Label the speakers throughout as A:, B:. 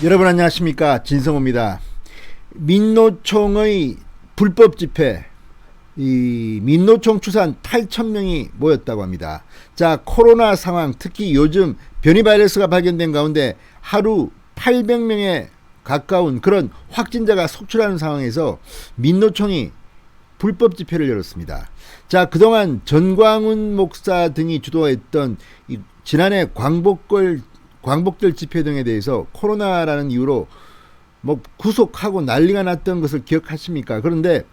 A: 여러분 안녕하십니까, 진성호입니다. 민노총의 불법 집회, 이 민노총 추산 8,000명이 모였다고 합니다. 자, 코로나 상황, 특히 요즘 변이 바이러스가 발견된 가운데 하루 800명에 가까운 그런 확진자가 속출하는 상황에서 민노총이 불법 집회를 열었습니다. 자, 그동안 전광훈 목사 등이 주도했던 지난해 광복절 집회 등에 대해서 코로나라는 이유로 뭐 구속하고 난리가 났던 것을 기억하십니까? 그런데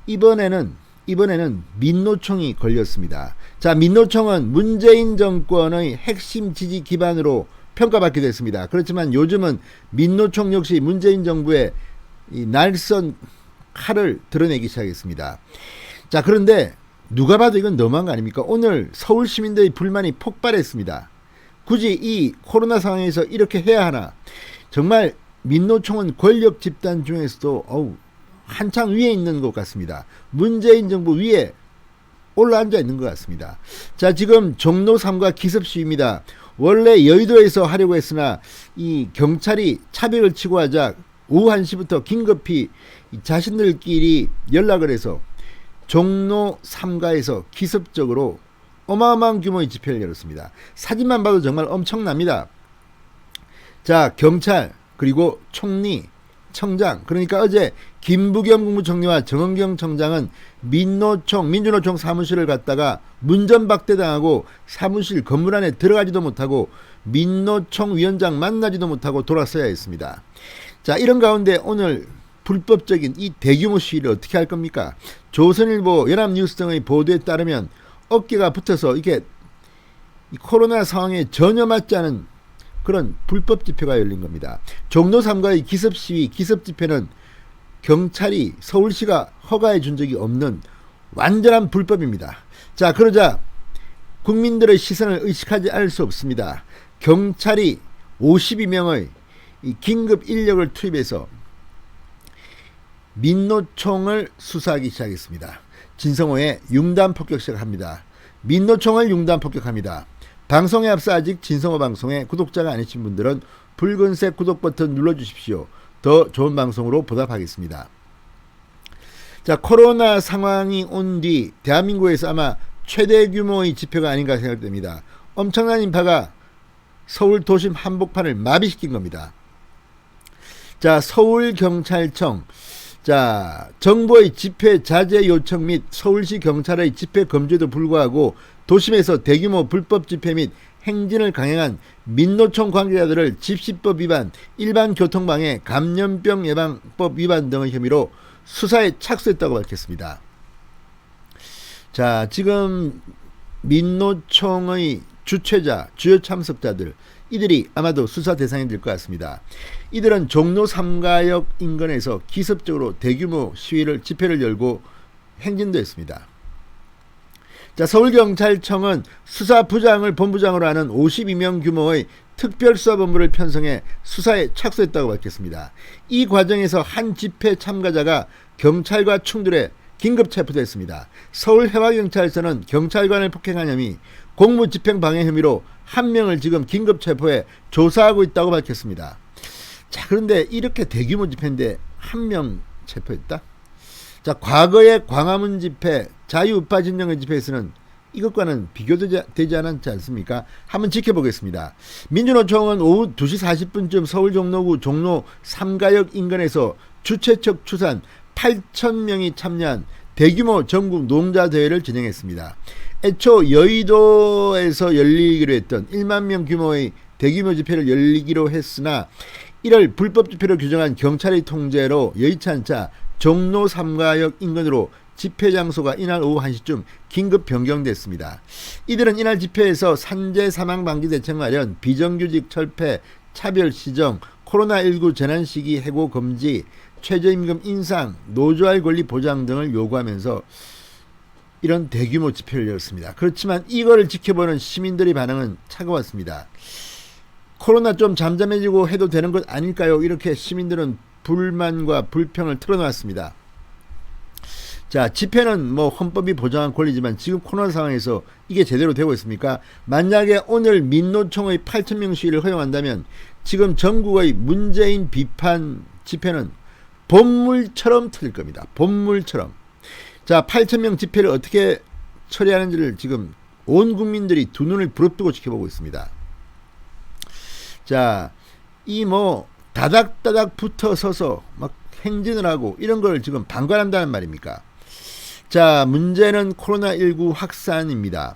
A: 이번에는 민노총이 걸렸습니다. 자, 민노총은 문재인 정권의 핵심 지지 기반으로 평가받게 됐습니다. 그렇지만 요즘은 민노총 역시 문재인 정부의 이 날선 칼을 드러내기 시작했습니다. 자, 그런데 누가 봐도 이건 너무한 거 아닙니까? 오늘 서울 시민들의 불만이 폭발했습니다. 굳이 이 코로나 상황에서 이렇게 해야 하나? 정말 민노총은 권력 집단 중에서도 한창 위에 있는 것 같습니다. 문재인 정부 위에 올라앉아 있는 것 같습니다. 자, 지금 종로 3가 기습 시위입니다. 원래 여의도에서 하려고 했으나 이 경찰이 차벽을 치고 하자 오후 1시부터 긴급히 자신들끼리 연락을 해서 종로 3가에서 기습적으로 어마어마한 규모의 집회를 열었습니다. 사진만 봐도 정말 엄청납니다. 자, 경찰 그리고 총리, 청장, 그러니까 어제 김부겸 국무총리와 정은경 청장은 민주노총 사무실을 갔다가 문전박대당하고 사무실 건물 안에 들어가지도 못하고 민노총 위원장 만나지도 못하고 돌아서야 했습니다. 자, 이런 가운데 오늘 불법적인 이 대규모 시위를 어떻게 할 겁니까? 조선일보, 연합뉴스 등의 보도에 따르면 어깨가 붙어서 이게 코로나 상황에 전혀 맞지 않은 그런 불법 집회가 열린 겁니다. 종로 3가의 기습 시위, 기습 집회는 경찰이 서울시가 허가해 준 적이 없는 완전한 불법입니다. 자, 그러자 국민들의 시선을 의식하지 않을 수 없습니다. 경찰이 52명의 긴급 인력을 투입해서 민노총을 수사하기 시작했습니다. 진성호의 융단 폭격 시작합니다. 민노총을 융단 폭격합니다. 방송에 앞서 아직 진성호 방송에 구독자가 아니신 분들은 붉은색 구독 버튼 눌러주십시오. 더 좋은 방송으로 보답하겠습니다. 자, 코로나 상황이 온 뒤 대한민국에서 아마 최대 규모의 집회가 아닌가 생각됩니다. 엄청난 인파가 서울 도심 한복판을 마비시킨 겁니다. 자, 서울경찰청, 자, 정부의 집회 자제 요청 및 서울시 경찰의 집회 금지에도 불구하고 도심에서 대규모 불법 집회 및 행진을 강행한 민노총 관계자들을 집시법 위반, 일반교통방해, 감염병 예방법 위반 등의 혐의로 수사에 착수했다고 밝혔습니다. 자, 지금 민노총의 주최자, 주요 참석자들, 이들이 아마도 수사 대상이 될 것 같습니다. 이들은 종로 3가역 인근에서 기습적으로 대규모 집회를 열고 행진도 했습니다. 자, 서울경찰청은 수사부장을 본부장으로 하는 52명 규모의 특별수사본부를 편성해 수사에 착수했다고 밝혔습니다. 이 과정에서 한 집회 참가자가 경찰과 충돌해 긴급 체포됐습니다. 서울해화경찰서는 경찰관을 폭행한 혐의, 공무집행 방해 혐의로 한 명을 지금 긴급 체포해 조사하고 있다고 밝혔습니다. 자, 그런데 이렇게 대규모 집회인데 한 명 체포했다? 자, 과거의 광화문 집회, 자유우파 진영의 집회에서는 이것과는 비교되지 않았지 않습니까? 한번 지켜보겠습니다. 민주노총은 오후 2시 40분쯤 서울 종로구 종로 3가역 인근에서 주최측 추산 8,000명이 참여한 대규모 전국 농자대회를 진행했습니다. 애초 여의도에서 열리기로 했던 1만 명 규모의 대규모 집회를 열리기로 했으나 이를 불법 집회로 규정한 경찰의 통제로 여의치 않자 종로 3가역 인근으로 집회 장소가 이날 오후 1시쯤 긴급 변경됐습니다. 이들은 이날 집회에서 산재 사망 방지 대책 마련, 비정규직 철폐, 차별 시정, 코로나19 재난시기 해고 금지, 최저임금 인상, 노조할 권리 보장 등을 요구하면서 이런 대규모 집회를 열었습니다. 그렇지만 이거를 지켜보는 시민들의 반응은 차가웠습니다. 코로나 좀 잠잠해지고 해도 되는 것 아닐까요? 이렇게 시민들은 불만과 불평을 털어놨습니다. 자, 집회는 뭐 헌법이 보장한 권리지만 지금 코로나 상황에서 이게 제대로 되고 있습니까? 만약에 오늘 민노총의 8,000명 시위를 허용한다면 지금 전국의 문재인 비판 집회는 본물처럼 터질 겁니다. 본물처럼. 자, 8,000명 집회를 어떻게 처리하는지를 지금 온 국민들이 두 눈을 부릅뜨고 지켜보고 있습니다. 자, 이 뭐 다닥다닥 붙어 서서 막 행진을 하고 이런 걸 지금 방관한다는 말입니까? 자, 문제는 코로나19 확산입니다.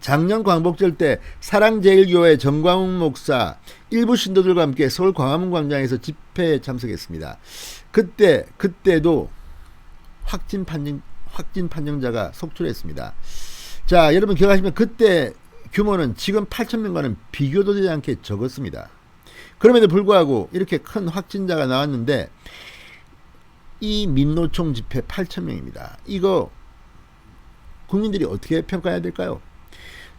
A: 작년 광복절 때 사랑제일교회 정광훈 목사 일부 신도들과 함께 서울 광화문 광장에서 집회에 참석했습니다. 그때도 확진 판정자가 속출했습니다. 자, 여러분 기억하시면 그때 규모는 지금 8,000명과는 비교도 되지 않게 적었습니다. 그럼에도 불구하고 이렇게 큰 확진자가 나왔는데 이 민노총 집회 8,000명입니다. 이거 국민들이 어떻게 평가해야 될까요?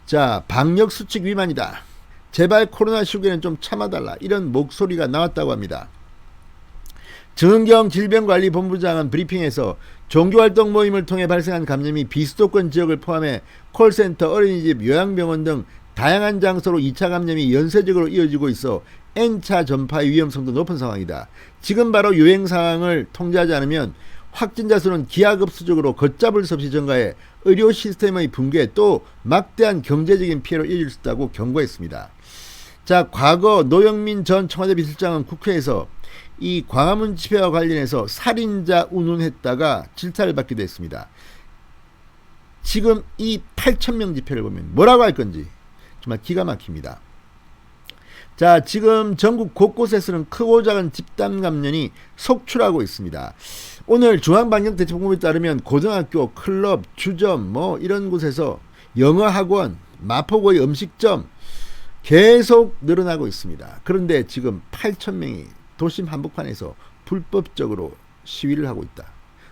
A: 자, 방역수칙 위반이다. 제발 코로나 시국에는 좀 참아달라. 이런 목소리가 나왔다고 합니다. 정은경 질병관리본부장은 브리핑에서 종교활동 모임을 통해 발생한 감염이 비수도권 지역을 포함해 콜센터, 어린이집, 요양병원 등 다양한 장소로 2차 감염이 연쇄적으로 이어지고 있어 N차 전파의 위험성도 높은 상황이다. 지금 바로 유행 상황을 통제하지 않으면 확진자 수는 기하급수적으로 걷잡을 수 없이 증가해 의료 시스템의 붕괴 또 막대한 경제적인 피해로 이어질 수 있다고 경고했습니다. 자, 과거 노영민 전 청와대 비서실장은 국회에서 이 광화문 집회와 관련해서 살인자 운운했다가 질타를 받기도 했습니다. 지금 이 8,000명 집회를 보면 뭐라고 할 건지 정말 기가 막힙니다. 자, 지금 전국 곳곳에서는 크고 작은 집단 감염이 속출하고 있습니다. 오늘 중앙방역대책본부에 따르면 고등학교, 클럽, 주점 뭐 이런 곳에서 영어학원, 마포구의 음식점 계속 늘어나고 있습니다. 그런데 지금 8,000명이 도심 한복판에서 불법적으로 시위를 하고 있다.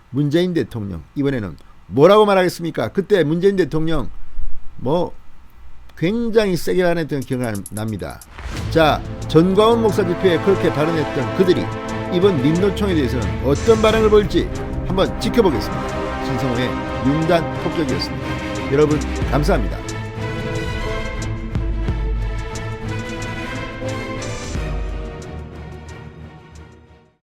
A: 문재인 대통령 이번에는 뭐라고 말하겠습니까? 그때 문재인 대통령 뭐 굉장히 세게 발언했던 기억이 납니다. 자, 전광훈 목사 집회에 그렇게 발언했던 그들이 이번 민노총에 대해서는 어떤 반응을 보일지 한번 지켜보겠습니다. 신성호의 융단 폭격이었습니다. 여러분 감사합니다.